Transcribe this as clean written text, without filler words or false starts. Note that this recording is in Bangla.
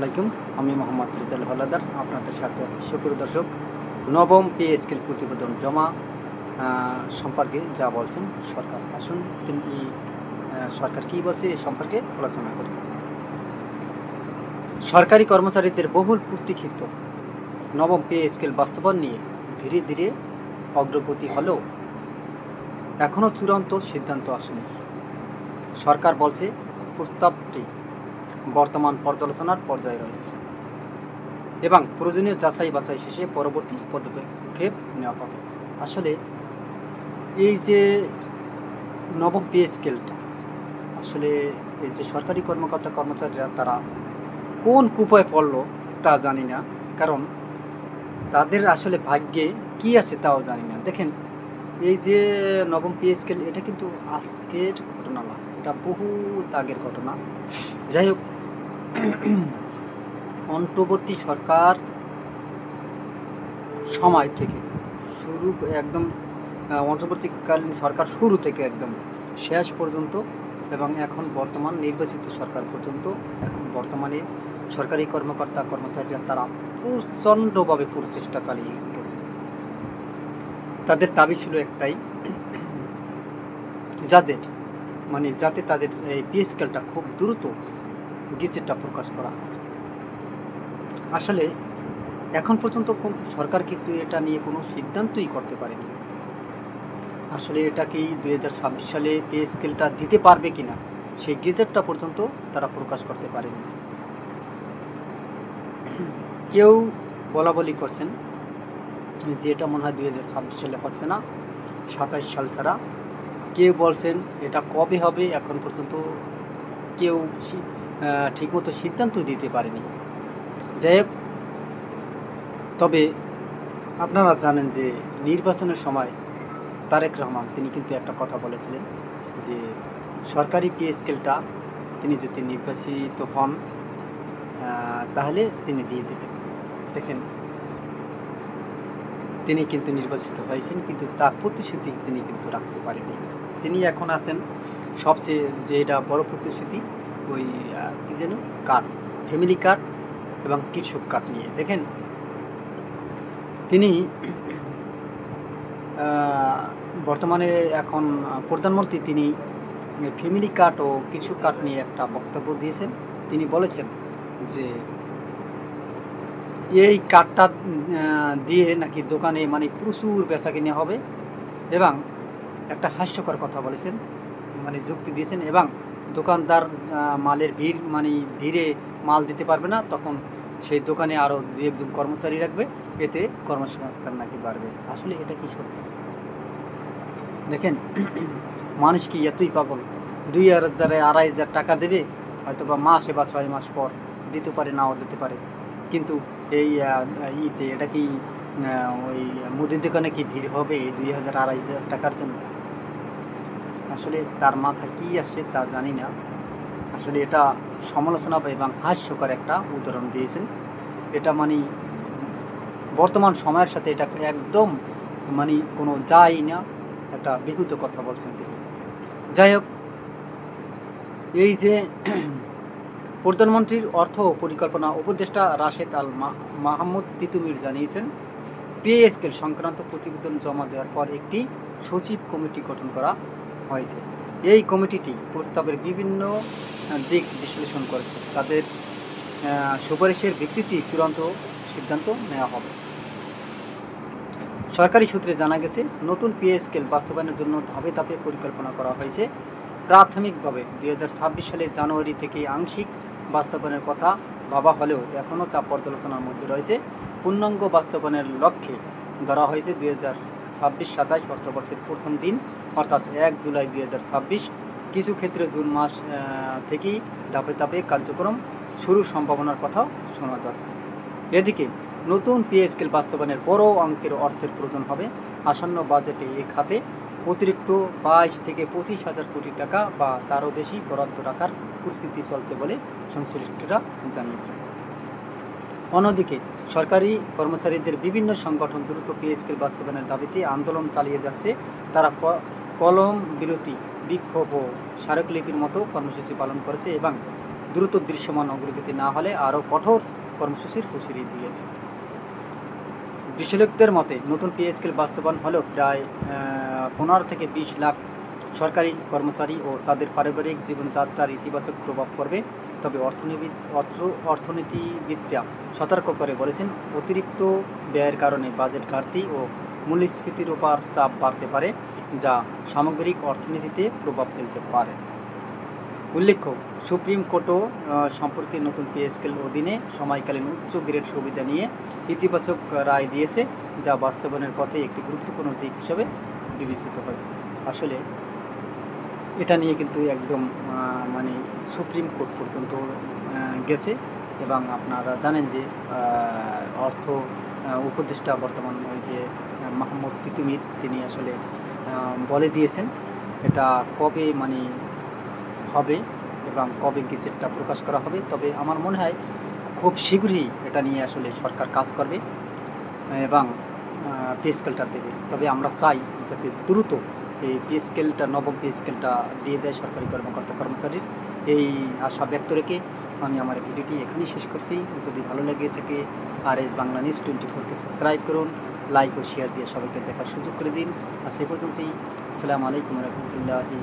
আলাইকুম, আমি মোহাম্মদ রেজাল হলাদার আপনাদের সাথে আছি। সুপ্রিয় দর্শক, নবম পে স্কেল প্রতিবেদন জমা সম্পর্কে যা বলছেন সরকার, আসুন তিনি সরকার কী বলছে এ সম্পর্কে আলোচনা করি। সরকারি কর্মচারীদের বহুল প্রতীক্ষিত নবম পে স্কেল বাস্তবায়ন নিয়ে ধীরে ধীরে অগ্রগতি হলেও এখনও চূড়ান্ত সিদ্ধান্ত আসেনি। সরকার বলছে প্রস্তাবটি বর্তমান পর্যালোচনার পর্যায়ে রয়েছে এবং প্রয়োজনীয় যাচাই বাছাই শেষে পরবর্তী পদক্ষেপ নেওয়া হবে। আসলে এই যে নবম পে স্কেলটা, আসলে এই যে সরকারি কর্মকর্তা কর্মচারীরা তারা কোন কুপায় পড়লো তা জানি না, কারণ তাদের আসলে ভাগ্যে কি আছে তাও জানি না। দেখেন, এই যে নবম পে স্কেল এটা কিন্তু আজকের ঘটনা না, এটা বহুত আগের ঘটনা। যাই হোক, অন্তর্বর্তী সরকার সময় থেকে শুরু একদম অন্তর্বর্তীকালীন সরকার শুরু থেকে একদম শেষ পর্যন্ত এবং এখন বর্তমান নির্বাচিত সরকার পর্যন্ত, এখন বর্তমানে সরকারি কর্মকর্তা কর্মচারীরা তারা প্রচণ্ডভাবে প্রচেষ্টা চালিয়ে গেছে। তাদের দাবি ছিল একটাই, যাতে তাদের এই পে স্কেলটা খুব দ্রুত গেজেটটা প্রকাশ করা হয়। আসলে এখন পর্যন্ত সরকার কিন্তু এটা নিয়ে কোনো সিদ্ধান্তই করতে পারেনি। আসলে এটা কি 2026 সালে পে স্কেলটা দিতে পারবে কিনা সেই গেজেটটা পর্যন্ত তারা প্রকাশ করতে পারেনি। কেউ বলা বলি করছেন যে এটা মনে হয় 2026 সালে হচ্ছে না, 27 সাল ছাড়া। কেউ বলছেন এটা কবে হবে, এখন পর্যন্ত কেউ ঠিকমতো সিদ্ধান্ত দিতে পারেনি। যাই হোক, তবে আপনারা জানেন যে নির্বাচনের সময় তারেক রহমান তিনি কিন্তু একটা কথা বলেছিলেন যে সরকারি পে স্কেলটা তিনি যদি নির্বাচিত হন তাহলে তিনি দিয়ে দেবেন। দেখেন, তিনি কিন্তু নির্বাচিত হয়েছেন, কিন্তু তার প্রতিশ্রুতি তিনি কিন্তু রাখতে পারেননি। তিনি এখন আছেন সবচেয়ে যে এটা বড় প্রতিশ্রুতি, ওই কী যেন কার্ড, ফ্যামিলি কার্ড এবং কৃষক কার্ড নিয়ে। দেখেন, তিনি বর্তমানে এখন প্রধানমন্ত্রী, তিনি ফ্যামিলি কার্ড ও কৃষক কার্ড নিয়ে একটা বক্তব্য দিয়েছেন। তিনি বলেছেন যে এই কার্ডটা দিয়ে নাকি দোকানে মানে প্রচুর বেচাকেনা হবে এবং একটা হাস্যকর কথা বলেছেন, মানে যুক্তি দিয়েছেন, এবং দোকানদার মালের ভিড়ে মাল দিতে পারবে না, তখন সেই দোকানে আরও 2-1 জন কর্মচারী রাখবে, এতে কর্মসংস্থান নাকি বাড়বে। আসলে এটা কি সত্যি? দেখেন, মানুষ কি এতই পাগল? 2,000-2,500 টাকা দেবে, হয়তো বা মাসে বা 6 মাস পর দিতে পারে, নাও দিতে পারে, কিন্তু এই এটা কি ওই মুদির দোকানে কি ভিড় হবে এই 2,000-2,500 টাকার জন্য? আসলে তার মাথায় কী আসে তা জানি না। আসলে এটা সমালোচনা এবং হাস্যকর একটা উদাহরণ দিয়েছেন। এটা বর্তমান সময়ের সাথে এটা একদম কোনো যায় না, একটা বিহুত কথা বলছেন তিনি। যাই হোক, এই যে প্রধানমন্ত্রীর অর্থ ও পরিকল্পনা উপদেষ্টা রাশেদ আল মাহমুদ তিতুমির জানিয়েছেন, পে স্কেল সংক্রান্ত প্রতিবেদন জমা দেওয়ার পর একটি সচিব কমিটি গঠন করা হয়েছে। এই কমিটিটি প্রস্তাবের বিভিন্ন দিক বিশ্লেষণ করেছে। তাদের সুপারিশের ভিত্তিতে চূড়ান্ত সিদ্ধান্ত নেওয়া হবে। সরকারি সূত্রে জানা গেছে, নতুন পে স্কেল বাস্তবায়নের জন্য ধাপে ধাপে পরিকল্পনা করা হয়েছে। প্রাথমিকভাবে 2026 সালের জানুয়ারি থেকে আংশিক বাস্তবায়নের কথা ভাবা হলেও এখনও তা পর্যালোচনার মধ্যে রয়েছে। পূর্ণাঙ্গ বাস্তবায়নের লক্ষ্যে ধরা হয়েছে 2026-27 অর্থবর্ষের প্রথম দিন, অর্থাৎ 1 জুলাই 2026। কিছু ক্ষেত্রে জুন মাস থেকেই ধাপে ধাপে কার্যক্রম শুরুর সম্ভাবনার কথাও শোনা যাচ্ছে। এদিকে নতুন পে স্কেল বাস্তবায়নের বড় অঙ্কের অর্থের প্রয়োজন হবে। আসন্ন বাজেটে এ খাতে অতিরিক্ত 22-25 হাজার কোটি টাকা বা তারও বেশি বরাদ্দ রাখার পরিস্থিতি চলছে বলে সংশ্লিষ্টরা জানিয়েছেন। অন্যদিকে সরকারি কর্মচারীদের বিভিন্ন সংগঠন দ্রুত পে স্কেল বাস্তবায়নের দাবিতে আন্দোলন চালিয়ে যাচ্ছে। তারা কলম বিরতি, বিক্ষোভ ও স্মারকলিপির মতো কর্মসূচি পালন করেছে এবং দ্রুত দৃশ্যমান অগ্রগতি না হলে আরও কঠোর কর্মসূচির হুঁশিয়ারি দিয়েছে। বিশ্লেষকদের মতে নতুন পে স্কেল বাস্তবায়ন হলেও প্রায় 15 থেকে 20 লাখ সরকারি কর্মচারী ও তাদের পারিবারিক জীবনযাত্রার ইতিবাচক প্রভাব পড়বে। তবে অর্থনীতিবিদরা সতর্ক করে বলেছেন, অতিরিক্ত ব্যয়ের কারণে বাজেট ঘাটতি ও মূল্যস্ফীতির ওপর চাপ বাড়তে পারে, যা সামগ্রিক অর্থনীতিতে প্রভাব ফেলতে পারে। উল্লেখ্য, সুপ্রিম কোর্টও সম্প্রতি নতুন পে স্কেল অধীনে সময়কালীন উচ্চ গ্রেড সুবিধা নিয়ে ইতিবাচক রায় দিয়েছে, যা বাস্তবায়নের পথে একটি গুরুত্বপূর্ণ দিক হিসেবে বিবেচিত হয়েছে। আসলে এটা নিয়ে কিন্তু একদম মানে সুপ্রিম কোর্ট পর্যন্ত গেছে এবং আপনারা জানেন যে অর্থ উপদেষ্টা বর্তমান ওই যে মাহমুদ তিতুমির তিনি আসলে বলে দিয়েছেন এটা কবে মানে হবে এবং কবে গেজেটটা প্রকাশ করা হবে। তবে আমার মনে হয় খুব শীঘ্রই এটা নিয়ে আসলে সরকার কাজ করবে এবং পে স্কেলটা দেবে। তবে আমরা চাই যাতে দ্রুত এই পে স্কেলটা, নবম পে স্কেলটা দিয়ে দেয় সরকারি কর্মকর্তা কর্মচারীর। এই আশা ব্যক্ত রেখে আমি আমার ভিডিওটি এখানেই শেষ করছি। যদি ভালো লাগে থাকে RS বাংলা নিউজ 24-কে সাবস্ক্রাইব করুন, লাইক ও শেয়ার দিয়ে সবাইকে দেখার সুযোগ করে দিন। আর সেই পর্যন্তই। আসসালামু আলাইকুম রহমতুল্লাহি